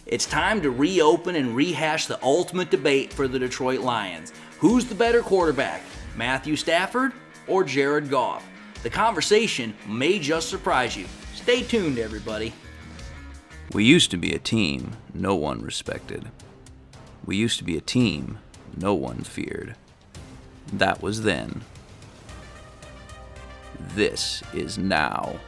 It's time to reopen and rehash the ultimate debate for the Detroit Lions. Who's the better quarterback, Matthew Stafford or Jared Goff? The conversation may just surprise you. Stay tuned, everybody. We used to be a team no one respected. We used to be a team no one feared. That was then. This is now.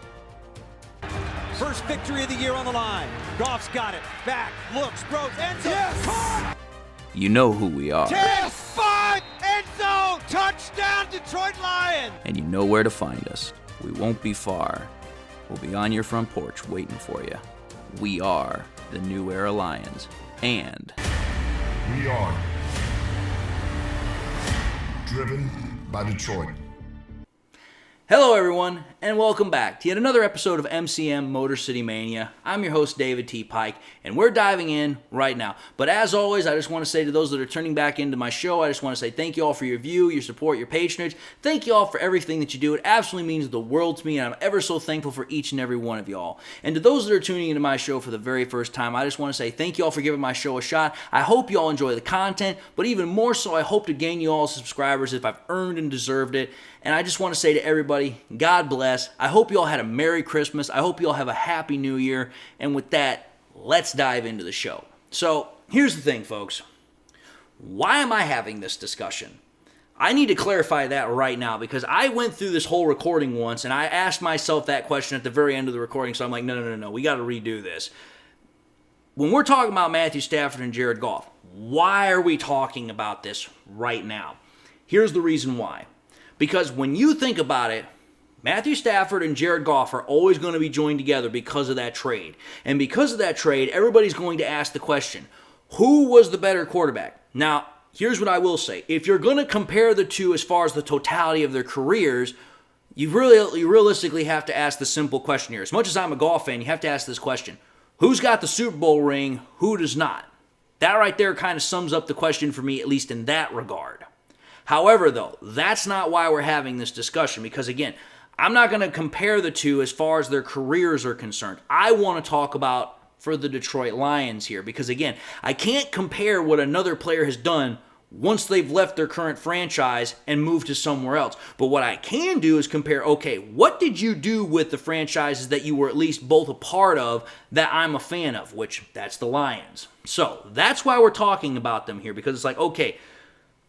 First victory of the year on the line. Goff's got it. Back, looks, throws, end zone. Yes! Caught! You know who we are. 10-5, end zone, touchdown Detroit Lions! And you know where to find us. We won't be far. We'll be on your front porch waiting for you. We are the New Era Lions. And we are driven by Detroit. Hello everyone, and welcome back to yet another episode of MCM Motor City Mania. I'm your host David T. Pike, and we're diving in right now. But as always, I just want to say to those that are turning back into my show, I just want to say thank you all for your view, your support, your patronage. Thank you all for everything that you do. It absolutely means the world to me, and I'm ever so thankful for each and every one of y'all. And to those that are tuning into my show for the very first time, I just want to say thank you all for giving my show a shot. I hope you all enjoy the content, but even more so, I hope to gain you all subscribers if I've earned and deserved it. And I just want to say to everybody, God bless. I hope you all had a Merry Christmas. I hope you all have a Happy New Year. And with that, let's dive into the show. So, here's the thing, folks. Why am I having this discussion? I need to clarify that right now because I went through this whole recording once and I asked myself that question at the very end of the recording. So I'm like, no, we got to redo this. When we're talking about Matthew Stafford and Jared Goff, why are we talking about this right now? Here's the reason why. Because when you think about it, Matthew Stafford and Jared Goff are always going to be joined together because of that trade. And because of that trade, everybody's going to ask the question, who was the better quarterback? Now, here's what I will say. If you're going to compare the two as far as the totality of their careers, you realistically have to ask the simple question here. As much as I'm a Goff fan, you have to ask this question. Who's got the Super Bowl ring? Who does not? That right there kind of sums up the question for me, at least in that regard. However, though, that's not why we're having this discussion because, again, I'm not going to compare the two as far as their careers are concerned. I want to talk about for the Detroit Lions here because, again, I can't compare what another player has done once they've left their current franchise and moved to somewhere else. But what I can do is compare, okay, what did you do with the franchises that you were at least both a part of that I'm a fan of, which that's the Lions. So that's why we're talking about them here because it's like, okay,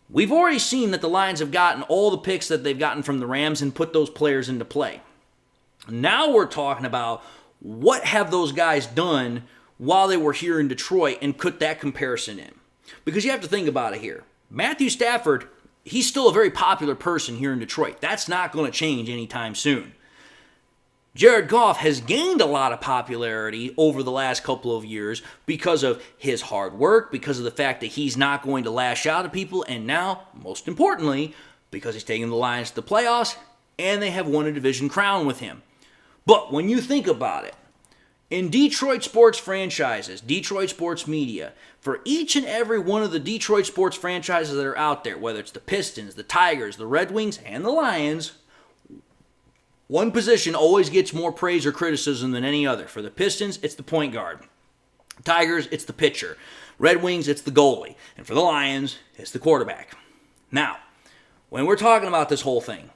we've already seen that the Lions have gotten all the picks that they've gotten from the Rams and put those players into play. Now we're talking about what have those guys done while they were here in Detroit and put that comparison in. Because you have to think about it here. Matthew Stafford, he's still a very popular person here in Detroit. That's not going to change anytime soon. Jared Goff has gained a lot of popularity over the last couple of years because of his hard work, because of the fact that he's not going to lash out at people, and now, most importantly, because he's taking the Lions to the playoffs, and they have won a division crown with him. But when you think about it, in Detroit sports franchises, Detroit sports media, for each and every one of the Detroit sports franchises that are out there, whether it's the Pistons, the Tigers, the Red Wings, and the Lions, one position always gets more praise or criticism than any other. For the Pistons, it's the point guard. Tigers, it's the pitcher. Red Wings, it's the goalie. And for the Lions, it's the quarterback. Now, when we're talking about this whole thing,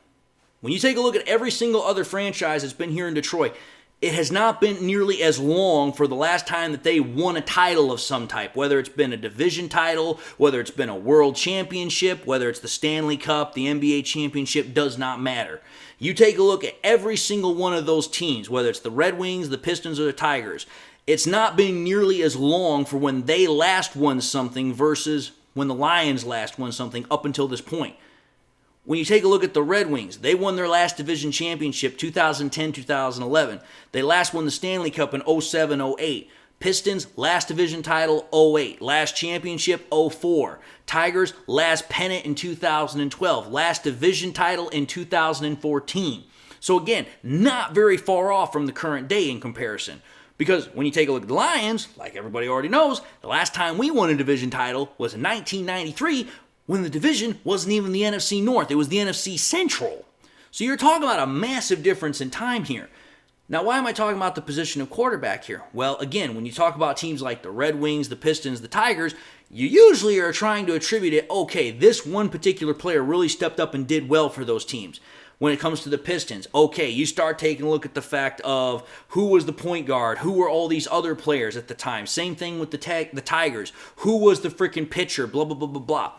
when you take a look at every single other franchise that's been here in Detroit, it has not been nearly as long for the last time that they won a title of some type, whether it's been a division title, whether it's been a world championship, whether it's the Stanley Cup, the NBA championship, does not matter. You take a look at every single one of those teams, whether it's the Red Wings, the Pistons, or the Tigers, it's not been nearly as long for when they last won something versus when the Lions last won something up until this point. When you take a look at the Red Wings, they won their last division championship 2010-2011. They last won the Stanley Cup in 07-08. Pistons, last division title, 08. Last championship, 04. Tigers, last pennant in 2012. Last division title in 2014. So again, not very far off from the current day in comparison. Because when you take a look at the Lions, like everybody already knows, the last time we won a division title was in 1993 when the division wasn't even the NFC North. It was the NFC Central. So you're talking about a massive difference in time here. Now, why am I talking about the position of quarterback here? Well, again, when you talk about teams like the Red Wings, the Pistons, the Tigers, you usually are trying to attribute it, okay, this one particular player really stepped up and did well for those teams. When it comes to the Pistons, okay, you start taking a look at the fact of who was the point guard, who were all these other players at the time. Same thing with the Tigers. Who was the freaking pitcher, blah, blah, blah, blah, blah.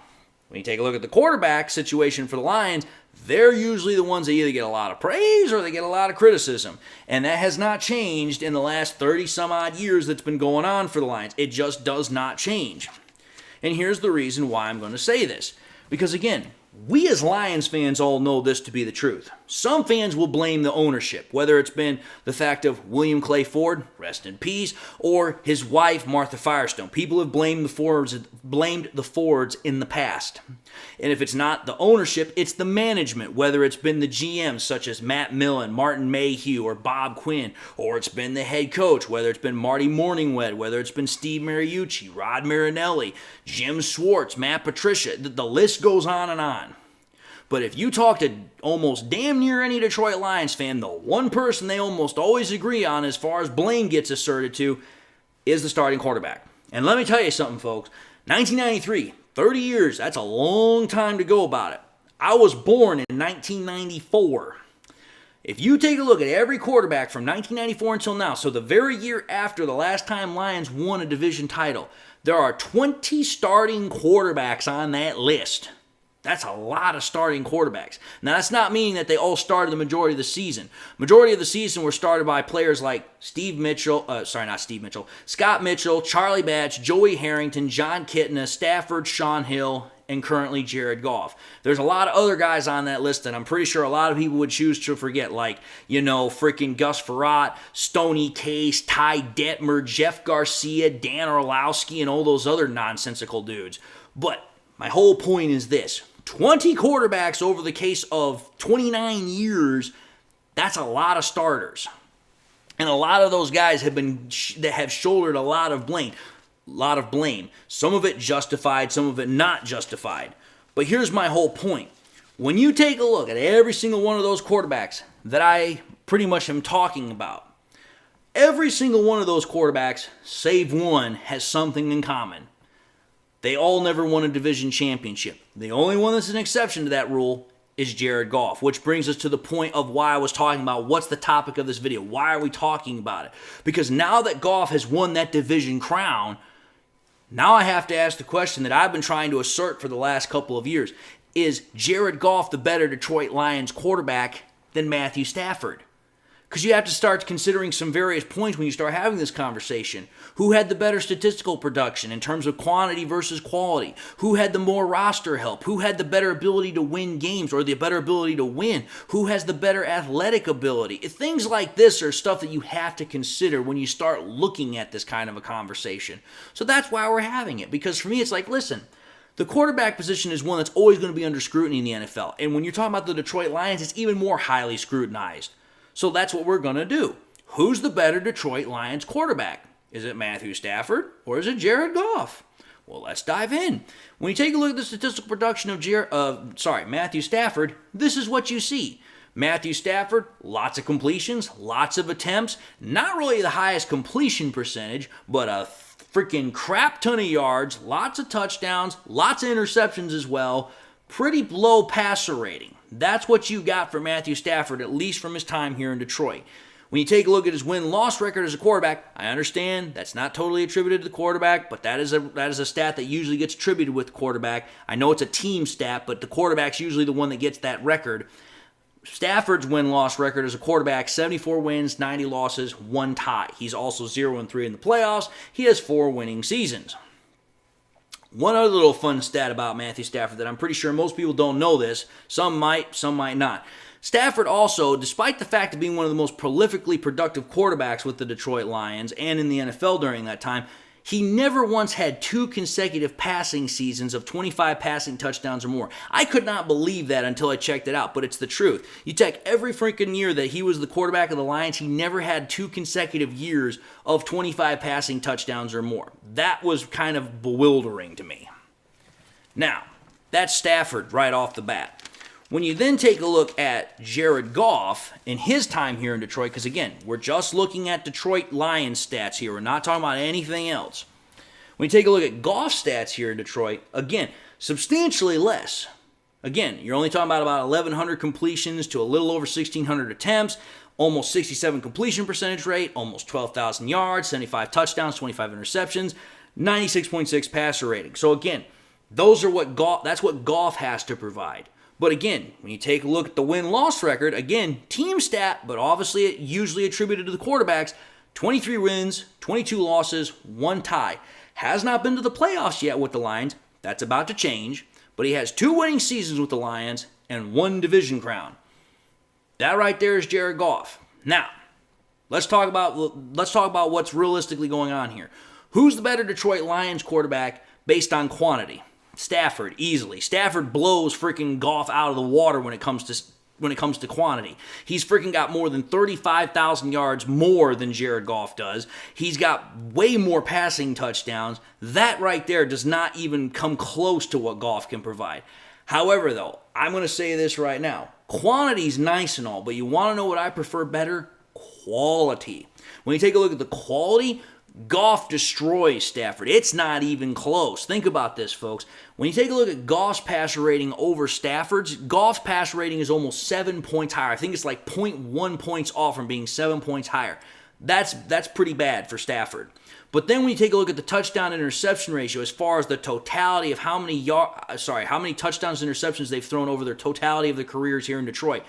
When you take a look at the quarterback situation for the Lions, they're usually the ones that either get a lot of praise or they get a lot of criticism. And that has not changed in the last 30 some odd years that's been going on for the Lions. It just does not change. And here's the reason why I'm going to say this. Because again, we as Lions fans all know this to be the truth. Some fans will blame the ownership, whether it's been the fact of William Clay Ford, rest in peace, or his wife Martha Firestone. People have blamed the Fords in the past. And if it's not the ownership, it's the management, whether it's been the GMs such as Matt Millen, Martin Mayhew, or Bob Quinn, or it's been the head coach, whether it's been Marty Morningwed, whether it's been Steve Mariucci, Rod Marinelli, Jim Schwartz, Matt Patricia. The list goes on and on. But if you talk to almost damn near any Detroit Lions fan, the one person they almost always agree on as far as blame gets asserted to is the starting quarterback. And let me tell you something, folks. 1993, 30 years, that's a long time to go about it. I was born in 1994. If you take a look at every quarterback from 1994 until now, so the very year after the last time Lions won a division title, there are 20 starting quarterbacks on that list. That's a lot of starting quarterbacks. Now, that's not meaning that they all started the majority of the season. Majority of the season were started by players like Scott Mitchell, Charlie Batch, Joey Harrington, John Kitna, Stafford, Sean Hill, and currently Jared Goff. There's a lot of other guys on that list that I'm pretty sure a lot of people would choose to forget, like, freaking Gus Frerotte, Stoney Case, Ty Detmer, Jeff Garcia, Dan Orlowski, and all those other nonsensical dudes. But my whole point is this. 20 quarterbacks over the case of 29 years, that's a lot of starters. And a lot of those guys have shouldered a lot of blame. Some of it justified, some of it not justified. But here's my whole point. When you take a look at every single one of those quarterbacks that I pretty much am talking about, every single one of those quarterbacks, save one, has something in common. They all never won a division championship. The only one that's an exception to that rule is Jared Goff, which brings us to the point of why I was talking about what's the topic of this video. Why are we talking about it? Because now that Goff has won that division crown, now I have to ask the question that I've been trying to assert for the last couple of years. Is Jared Goff the better Detroit Lions quarterback than Matthew Stafford? Because you have to start considering some various points when you start having this conversation. Who had the better statistical production in terms of quantity versus quality? Who had the more roster help? Who had the better ability to win games or the better ability to win? Who has the better athletic ability? Things like this are stuff that you have to consider when you start looking at this kind of a conversation. So that's why we're having it. Because for me, it's like, listen, the quarterback position is one that's always going to be under scrutiny in the NFL. And when you're talking about the Detroit Lions, it's even more highly scrutinized. So that's what we're going to do. Who's the better Detroit Lions quarterback? Is it Matthew Stafford or is it Jared Goff? Well, let's dive in. When you take a look at the statistical production of Matthew Stafford, this is what you see. Matthew Stafford, lots of completions, lots of attempts, not really the highest completion percentage, but a freaking crap ton of yards, lots of touchdowns, lots of interceptions as well, pretty low passer rating. That's what you got for Matthew Stafford, at least from his time here in Detroit. When you take a look at his win-loss record as a quarterback, I understand that's not totally attributed to the quarterback, but that is a stat that usually gets attributed with the quarterback. I know it's a team stat, but the quarterback's usually the one that gets that record. Stafford's win-loss record as a quarterback, 74 wins, 90 losses, 1 tie. He's also 0-3 in the playoffs. He has 4 winning seasons. One other little fun stat about Matthew Stafford that I'm pretty sure most people don't know this. Some might not. Stafford also, despite the fact of being one of the most prolifically productive quarterbacks with the Detroit Lions and in the NFL during that time, he never once had 2 consecutive passing seasons of 25 passing touchdowns or more. I could not believe that until I checked it out, but it's the truth. You take every freaking year that he was the quarterback of the Lions, he never had 2 consecutive years of 25 passing touchdowns or more. That was kind of bewildering to me. Now, that's Stafford right off the bat. When you then take a look at Jared Goff in his time here in Detroit, because again, we're just looking at Detroit Lions stats here. We're not talking about anything else. When you take a look at Goff's stats here in Detroit, again, substantially less. Again, you're only talking about 1,100 completions to a little over 1,600 attempts, almost 67 completion percentage rate, almost 12,000 yards, 75 touchdowns, 25 interceptions, 96.6 passer rating. So again, that's what Goff has to provide. But again, when you take a look at the win-loss record, again, team stat, but obviously it usually attributed to the quarterbacks, 23 wins, 22 losses, 1 tie. Has not been to the playoffs yet with the Lions. That's about to change. But he has 2 winning seasons with the Lions and 1 division crown. That right there is Jared Goff. Now, let's talk about what's realistically going on here. Who's the better Detroit Lions quarterback based on quantity? Stafford, easily. Stafford blows freaking Goff out of the water when it comes to quantity. He's freaking got more than 35,000 yards more than Jared Goff does. He's got way more passing touchdowns. That right there does not even come close to what Goff can provide. However, though, I'm going to say this right now. Quantity's nice and all, but you want to know what I prefer better? Quality. When you take a look at the quality, Goff destroys Stafford. It's not even close. Think about this, folks. When you take a look at Goff's passer rating over Stafford's, Goff's passer rating is almost 7 points higher. I think it's like 0.1 points off from being 7 points higher. That's pretty bad for Stafford. But then when you take a look at the touchdown interception ratio, as far as the totality of how many touchdowns and interceptions they've thrown over their totality of their careers here in Detroit,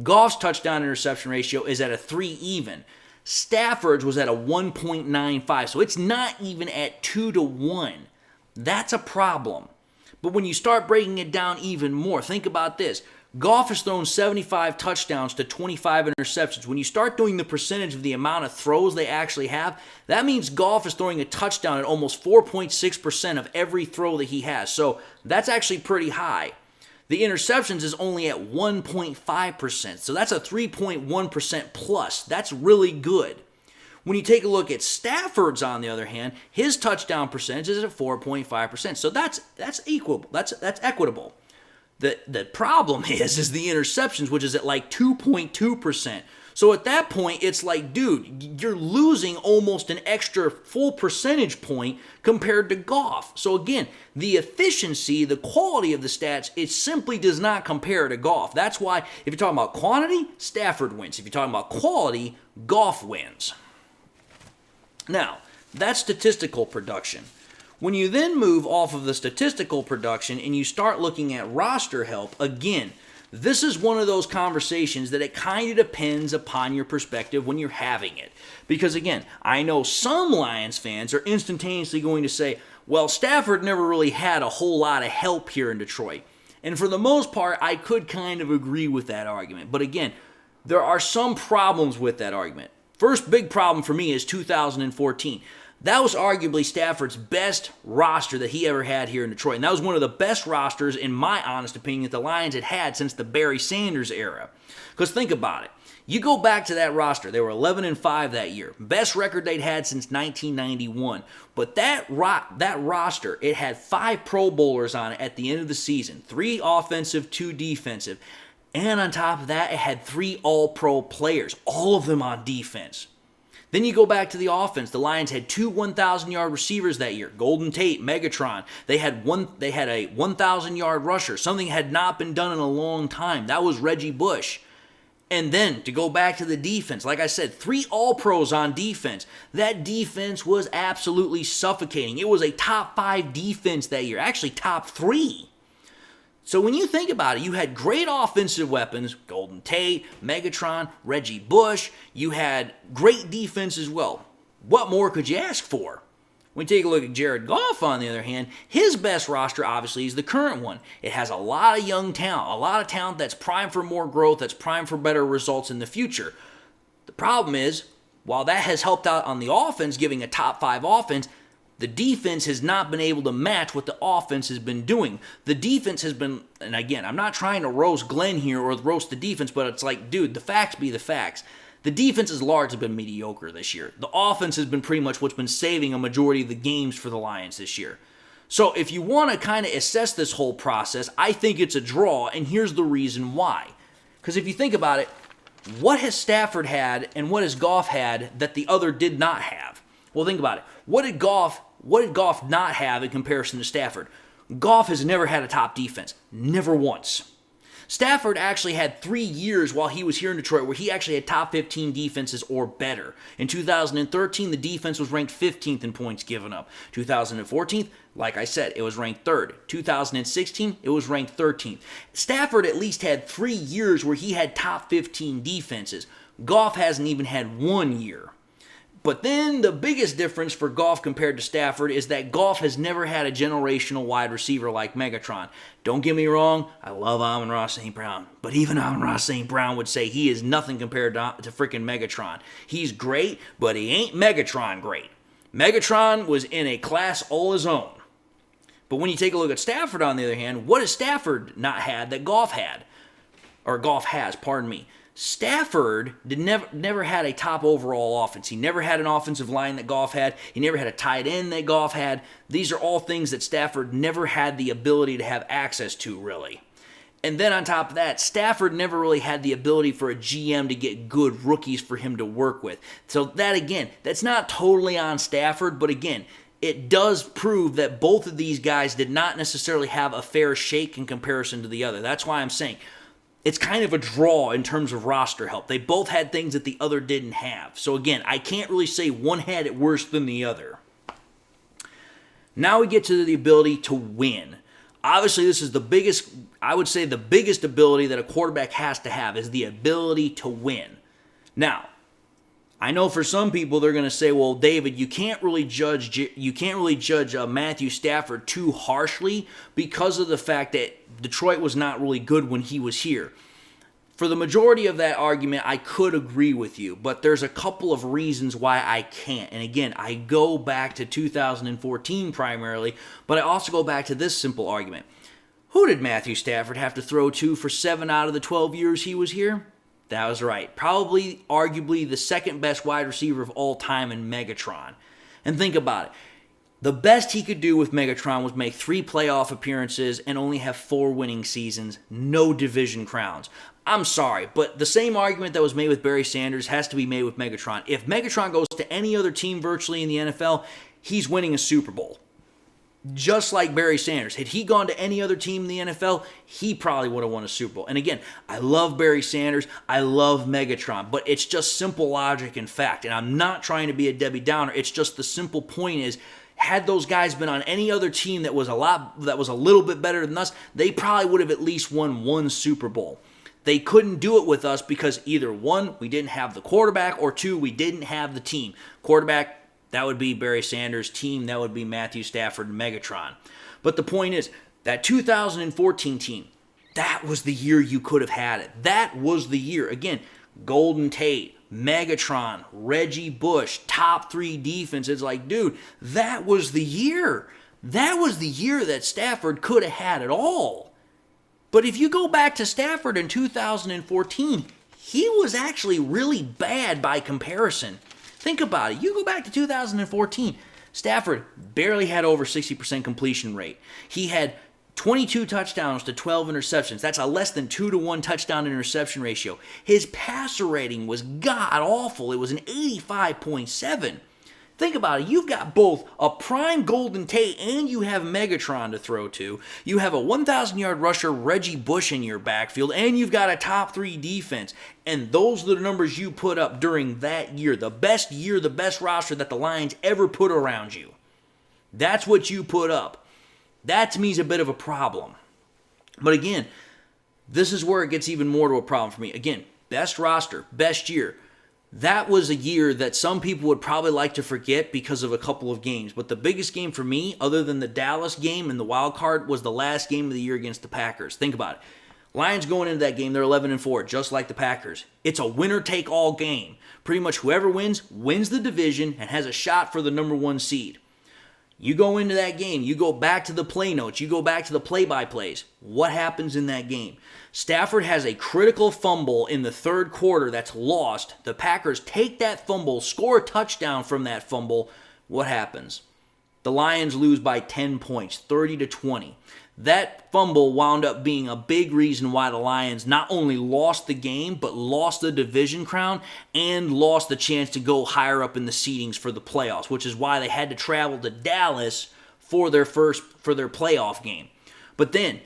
Goff's touchdown interception ratio is at a 3 even. Stafford's was at a 1.95, so it's not even at 2-1. That's a problem. But when you start breaking it down even more, think about this. Goff has thrown 75 touchdowns to 25 interceptions. When you start doing the percentage of the amount of throws they actually have, that means Goff is throwing a touchdown at almost 4.6% of every throw that he has. So that's actually pretty high. The interceptions is only at 1.5%, so that's a 3.1% plus. That's really good. When you take a look at Stafford's, on the other hand, his touchdown percentage is at 4.5%, so that's equal. That's equitable. The problem is the interceptions, which is at like 2.2%. So at that point, it's like, dude, you're losing almost an extra full percentage point compared to Goff. So again, the efficiency, the quality of the stats, it simply does not compare to Goff. That's why if you're talking about quantity, Stafford wins. If you're talking about quality, Goff wins. Now, that's statistical production. When you then move off of the statistical production and you start looking at roster help, again, this is one of those conversations that it kind of depends upon your perspective when you're having it. Because again, I know some Lions fans are instantaneously going to say, well, Stafford never really had a whole lot of help here in Detroit. And for the most part, I could kind of agree with that argument. But again, there are some problems with that argument. First big problem for me is 2014. That was arguably Stafford's best roster that he ever had here in Detroit. And that was one of the best rosters, in my honest opinion, that the Lions had had since the Barry Sanders era. Because think about it. You go back to that roster. They were 11-5 that year. Best record they'd had since 1991. But that roster, it had 5 Pro Bowlers on it at the end of the season. 3 offensive, 2 defensive. And on top of that, it had 3 All-Pro players. All of them on defense. Then you go back to the offense. The Lions had 2 1,000-yard receivers that year. Golden Tate, Megatron. They had a 1,000-yard rusher. Something had not been done in a long time. That was Reggie Bush. And then to go back to the defense, like I said, 3 All-Pros on defense. That defense was absolutely suffocating. It was a top 5 defense that year. Actually, top 3. So when you think about it, you had great offensive weapons, Golden Tate, Megatron, Reggie Bush. You had great defense as well. What more could you ask for? When you take a look at Jared Goff, on the other hand, his best roster obviously is the current one. It has a lot of young talent, a lot of talent that's primed for more growth, that's primed for better results in the future. The problem is, while that has helped out on the offense, giving a top 5 offense, the defense has not been able to match what the offense has been doing. The defense has been, and again, I'm not trying to roast Glenn here or roast the defense, but it's like, dude, the facts be the facts. The defense has largely been mediocre this year. The offense has been pretty much what's been saving a majority of the games for the Lions this year. So if you want to kind of assess this whole process, I think it's a draw, and here's the reason why. Because if you think about it, what has Stafford had and what has Goff had that the other did not have? Well, think about it. What did Goff not have in comparison to Stafford? Goff has never had a top defense. Never once. Stafford actually had 3 years while he was here in Detroit where he actually had top 15 defenses or better. In 2013, the defense was ranked 15th in points given up. 2014, like I said, it was ranked 3rd. 2016, it was ranked 13th. Stafford at least had 3 years where he had top 15 defenses. Goff hasn't even had 1 year. But then the biggest difference for Goff compared to Stafford is that Goff has never had a generational wide receiver like Megatron. Don't get me wrong, I love Amon-Ra St. Brown, but even Amon-Ra St. Brown would say he is nothing compared to freaking Megatron. He's great, but he ain't Megatron great. Megatron was in a class all his own. But when you take a look at Stafford, on the other hand, what has Stafford not had that Goff had? Or Goff has, pardon me. Stafford never had a top overall offense. He never had an offensive line that Goff had. He never had a tight end that Goff had. These are all things that Stafford never had the ability to have access to, really. And then on top of that, Stafford never really had the ability for a GM to get good rookies for him to work with. So that, again, that's not totally on Stafford, but again, it does prove that both of these guys did not necessarily have a fair shake in comparison to the other. That's why I'm saying it's kind of a draw in terms of roster help. They both had things that the other didn't have. So again, I can't really say one had it worse than the other. Now we get to the ability to win. Obviously, this is the biggest, I would say the biggest ability that a quarterback has to have is the ability to win. Now, I know for some people they're going to say, well, David, you can't really judge Matthew Stafford too harshly because of the fact that Detroit was not really good when he was here. For the majority of that argument, I could agree with you, but there's a couple of reasons why I can't. And again, I go back to 2014 primarily, but I also go back to this simple argument. Who did Matthew Stafford have to throw to for 7 out of the 12 years he was here? That was right. Probably, arguably, the second best wide receiver of all time in Megatron. And think about it. The best he could do with Megatron was make 3 playoff appearances and only have 4 winning seasons, no division crowns. I'm sorry, but the same argument that was made with Barry Sanders has to be made with Megatron. If Megatron goes to any other team virtually in the NFL, he's winning a Super Bowl. Just like Barry Sanders. Had he gone to any other team in the NFL, he probably would have won a Super Bowl. And again, I love Barry Sanders. I love Megatron. But it's just simple logic and fact. And I'm not trying to be a Debbie Downer. It's just the simple point is, had those guys been on any other team that was a little bit better than us, they probably would have at least won 1 Super Bowl. They couldn't do it with us because either 1, we didn't have the quarterback, or 2, we didn't have the team. Quarterback, that would be Barry Sanders' team. That would be Matthew Stafford and Megatron. But the point is, that 2014 team, that was the year you could have had it. That was the year. Again, Golden Tate, Megatron, Reggie Bush, top 3 defense. It's like, dude, that was the year. That was the year that Stafford could have had it all. But if you go back to Stafford in 2014, he was actually really bad by comparison. Think about it. You go back to 2014, Stafford barely had over 60% completion rate. He had 22 touchdowns to 12 interceptions. That's a less than 2-to-1 touchdown interception ratio. His passer rating was god-awful. It was an 85.7. Think about it. You've got both a prime Golden Tate and you have Megatron to throw to. You have a 1,000-yard rusher, Reggie Bush, in your backfield, and you've got a top 3 defense. And those are the numbers you put up during that year. The best roster that the Lions ever put around you. That's what you put up. That, to me, is a bit of a problem. But again, this is where it gets even more to a problem for me. Again, best roster, best year. That was a year that some people would probably like to forget because of a couple of games. But the biggest game for me, other than the Dallas game and the wild card, was the last game of the year against the Packers. Think about it. Lions going into that game, they're 11-4, just like the Packers. It's a winner-take-all game. Pretty much whoever wins the division and has a shot for the number 1 seed. You go into that game, you go back to the play notes, you go back to the play-by-plays. What happens in that game? Stafford has a critical fumble in the 3rd quarter that's lost. The Packers take that fumble, score a touchdown from that fumble. What happens? The Lions lose by 10 points, 30-20. That fumble wound up being a big reason why the Lions not only lost the game, but lost the division crown and lost the chance to go higher up in the seedings for the playoffs, which is why they had to travel to Dallas for their playoff game. But then,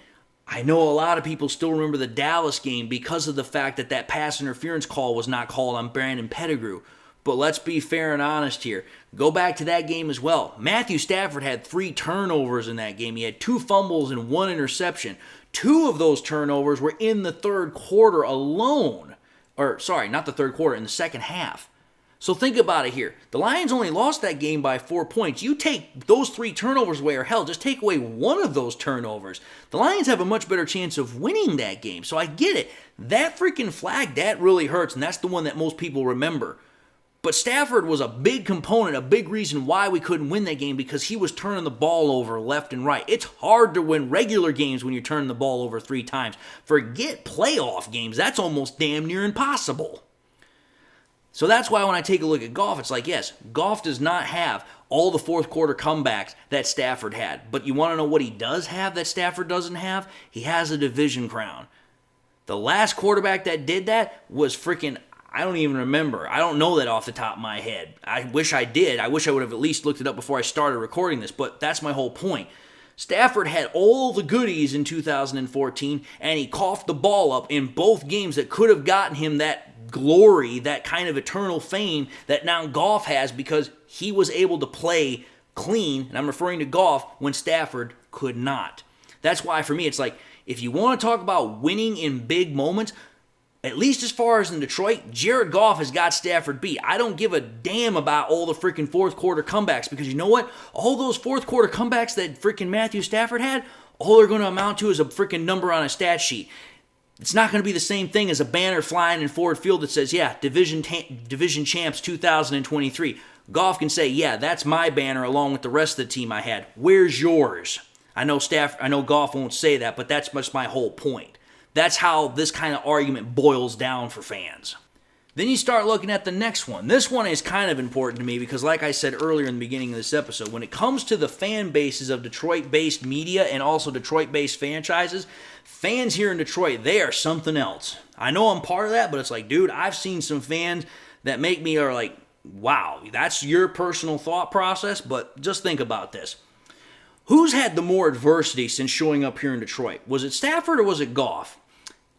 I know a lot of people still remember the Dallas game because of the fact that that pass interference call was not called on Brandon Pettigrew. But let's be fair and honest here. Go back to that game as well. Matthew Stafford had 3 turnovers in that game. He had 2 fumbles and 1 interception. 2 of those turnovers were in the third quarter alone. Not the third quarter, in the second half. So think about it here. The Lions only lost that game by 4 points. You take those 3 turnovers away, or hell, just take away one of those turnovers. The Lions have a much better chance of winning that game. So I get it. That freaking flag, that really hurts, and that's the one that most people remember. But Stafford was a big component, a big reason why we couldn't win that game, because he was turning the ball over left and right. It's hard to win regular games when you're turning the ball over 3 times. Forget playoff games. That's almost damn near impossible. So that's why when I take a look at Goff, it's like, yes, Goff does not have all the fourth quarter comebacks that Stafford had. But you want to know what he does have that Stafford doesn't have? He has a division crown. The last quarterback that did that was freaking, I don't even remember. I don't know that off the top of my head. I wish I did. I wish I would have at least looked it up before I started recording this, but that's my whole point. Stafford had all the goodies in 2014, and he coughed the ball up in both games that could have gotten him that glory, that kind of eternal fame that now Goff has, because he was able to play clean, and I'm referring to Goff, when Stafford could not. That's why for me it's like, if you want to talk about winning in big moments, at least as far as in Detroit, Jared Goff has got Stafford beat. I don't give a damn about all the freaking fourth quarter comebacks, because you know what? All those fourth quarter comebacks that freaking Matthew Stafford had, all they're going to amount to is a freaking number on a stat sheet. It's not going to be the same thing as a banner flying in Ford Field that says, yeah, division champs 2023. Goff can say, yeah, that's my banner along with the rest of the team I had. Where's yours? I know Goff won't say that, but that's just my whole point. That's how this kind of argument boils down for fans. Then you start looking at the next one. This one is kind of important to me because, like I said earlier in the beginning of this episode, when it comes to the fan bases of Detroit-based media and also Detroit-based franchises, fans here in Detroit, they are something else. I know I'm part of that, but it's like, dude, I've seen some fans that make me are like, wow, that's your personal thought process, but just think about this. Who's had the more adversity since showing up here in Detroit? Was it Stafford or was it Goff?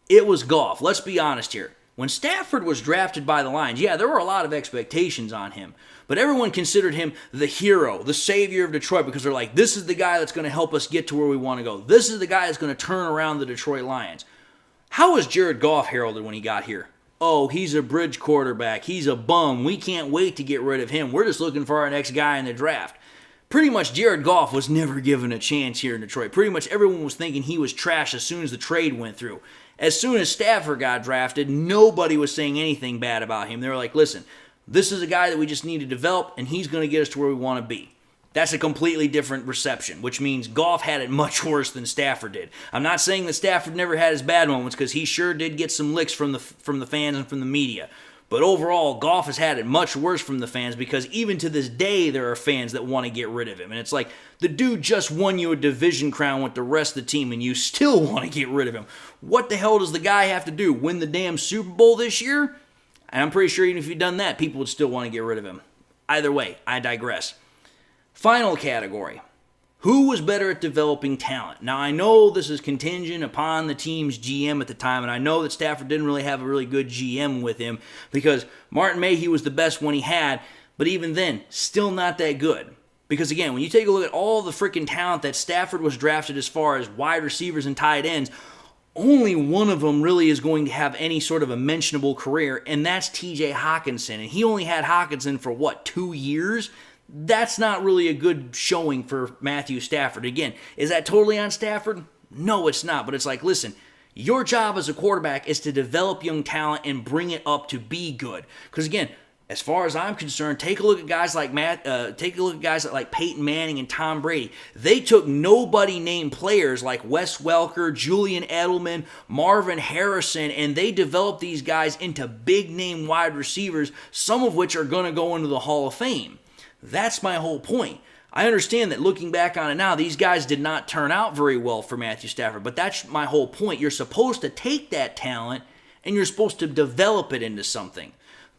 It was Goff. Let's be honest here. When Stafford was drafted by the Lions, yeah, there were a lot of expectations on him. But everyone considered him the hero, the savior of Detroit, because they're like, this is the guy that's going to help us get to where we want to go. This is the guy that's going to turn around the Detroit Lions. How was Jared Goff heralded when he got here? Oh, he's a bridge quarterback. He's a bum. We can't wait to get rid of him. We're just looking for our next guy in the draft. Pretty much Jared Goff was never given a chance here in Detroit. Pretty much everyone was thinking he was trash as soon as the trade went through. As soon as Stafford got drafted, nobody was saying anything bad about him. They were like, listen, this is a guy that we just need to develop, and he's going to get us to where we want to be. That's a completely different reception, which means Goff had it much worse than Stafford did. I'm not saying that Stafford never had his bad moments, because he sure did get some licks from the fans and from the media. But overall, Goff has had it much worse from the fans, because even to this day, there are fans that want to get rid of him. And it's like, the dude just won you a division crown with the rest of the team, and you still want to get rid of him. What the hell does the guy have to do? Win the damn Super Bowl this year? And I'm pretty sure even if he'd done that, people would still want to get rid of him. Either way, I digress. Final category. Who was better at developing talent? Now, I know this is contingent upon the team's GM at the time, and I know that Stafford didn't really have a really good GM with him because Martin Mayhew was the best one he had, but even then, still not that good. Because again, when you take a look at all the freaking talent that Stafford was drafted as far as wide receivers and tight ends, only one of them really is going to have any sort of a mentionable career, and that's TJ Hockenson. And he only had Hockenson for, 2 years? That's not really a good showing for Matthew Stafford. Again, is that totally on Stafford? No, it's not. But it's like, listen, your job as a quarterback is to develop young talent and bring it up to be good. Because again, as far as I'm concerned, take a look at guys like Peyton Manning and Tom Brady. They took nobody named players like Wes Welker, Julian Edelman, Marvin Harrison, and they developed these guys into big name wide receivers, some of which are going to go into the Hall of Fame. That's my whole point. I understand that looking back on it now, these guys did not turn out very well for Matthew Stafford, but that's my whole point. You're supposed to take that talent and you're supposed to develop it into something.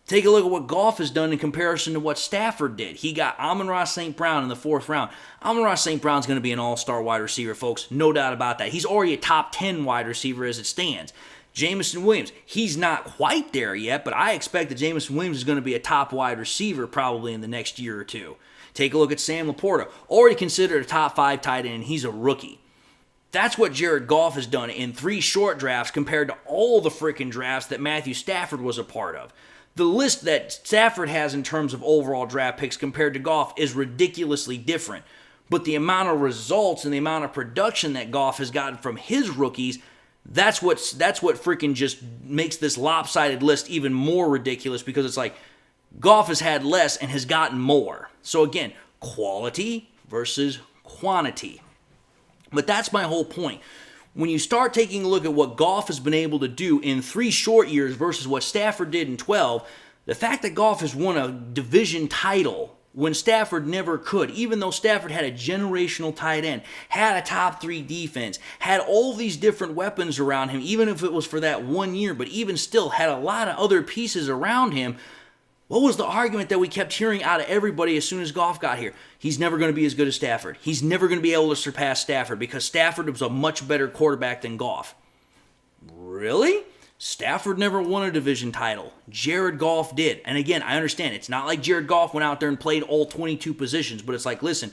Take a look at what Goff has done in comparison to what Stafford did. He got Amon-Ra St. Brown in the 4th round. Amon-Ra St. Brown's going to be an all-star wide receiver, folks. No doubt about that. He's already a top 10 wide receiver as it stands. Jameson Williams, he's not quite there yet, but I expect that Jameson Williams is going to be a top wide receiver probably in the next year or two. Take a look at Sam Laporta, already considered a top 5 tight end, and he's a rookie. That's what Jared Goff has done in 3 short drafts compared to all the freaking drafts that Matthew Stafford was a part of. The list that Stafford has in terms of overall draft picks compared to Goff is ridiculously different. But the amount of results and the amount of production that Goff has gotten from his rookies, that's what freaking just makes this lopsided list even more ridiculous, because it's like Goff has had less and has gotten more. So again, quality versus quantity. But that's my whole point. When you start taking a look at what Goff has been able to do in 3 short years versus what Stafford did in 12, the fact that Goff has won a division title when Stafford never could, even though Stafford had a generational tight end, had a top 3 defense, had all these different weapons around him, even if it was for that 1 year, but even still had a lot of other pieces around him. What was the argument that we kept hearing out of everybody as soon as Goff got here? He's never going to be as good as Stafford. He's never going to be able to surpass Stafford because Stafford was a much better quarterback than Goff. Really? Stafford never won a division title. Jared Goff did. And again, I understand. It's not like Jared Goff went out there and played all 22 positions, but it's like, listen,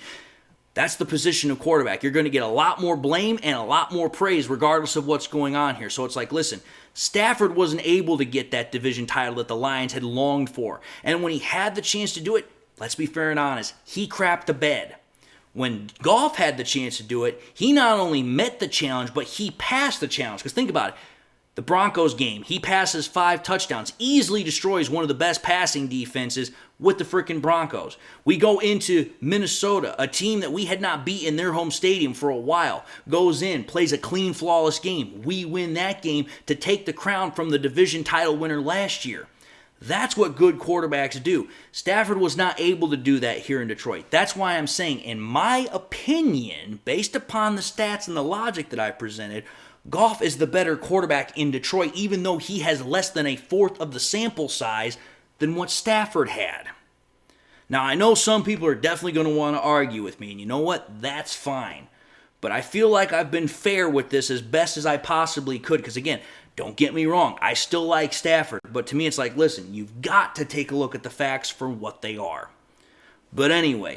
that's the position of quarterback. You're going to get a lot more blame and a lot more praise regardless of what's going on here. So it's like, listen, Stafford wasn't able to get that division title that the Lions had longed for. And when he had the chance to do it, let's be fair and honest, he crapped the bed. When Goff had the chance to do it, he not only met the challenge, but he passed the challenge. Because think about it. The Broncos game, he passes 5 touchdowns, easily destroys one of the best passing defenses with the freaking Broncos. We go into Minnesota, a team that we had not beat in their home stadium for a while, goes in, plays a clean, flawless game. We win that game to take the crown from the division title winner last year. That's what good quarterbacks do. Stafford was not able to do that here in Detroit. That's why I'm saying, in my opinion, based upon the stats and the logic that I presented, Goff is the better quarterback in Detroit, even though he has less than a fourth of the sample size than what Stafford had. Now, I know some people are definitely going to want to argue with me, and you know what? That's fine. But I feel like I've been fair with this as best as I possibly could, because again, don't get me wrong, I still like Stafford, but to me it's like, listen, you've got to take a look at the facts for what they are. But anyway,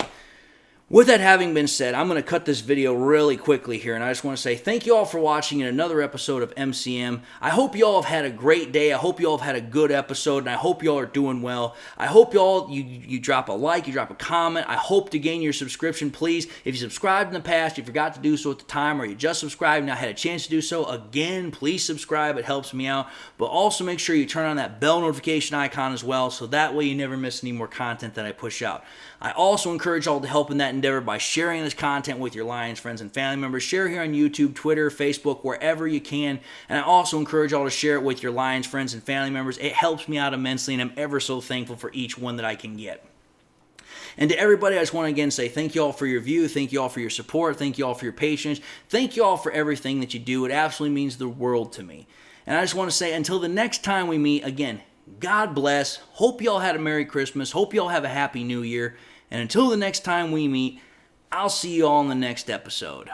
with that having been said, I'm going to cut this video really quickly here, and I just want to say thank you all for watching in another episode of MCM. I hope you all have had a great day. I hope you all have had a good episode, and I hope you all are doing well. I hope you all, you drop a like, you drop a comment. I hope to gain your subscription, please. If you subscribed in the past, you forgot to do so at the time, or you just subscribed and now had a chance to do so, again, please subscribe. It helps me out. But also make sure you turn on that bell notification icon as well, so that way you never miss any more content that I push out. I also encourage y'all to help in that endeavor by sharing this content with your Lions friends and family members. Share here on YouTube, Twitter, Facebook, wherever you can. And I also encourage y'all to share it with your Lions friends and family members. It helps me out immensely, and I'm ever so thankful for each one that I can get. And to everybody, I just want to again say thank you all for your view. Thank you all for your support. Thank you all for your patience. Thank you all for everything that you do. It absolutely means the world to me. And I just want to say, until the next time we meet, again, God bless. Hope y'all had a Merry Christmas. Hope y'all have a Happy New Year. And until the next time we meet, I'll see you all in the next episode.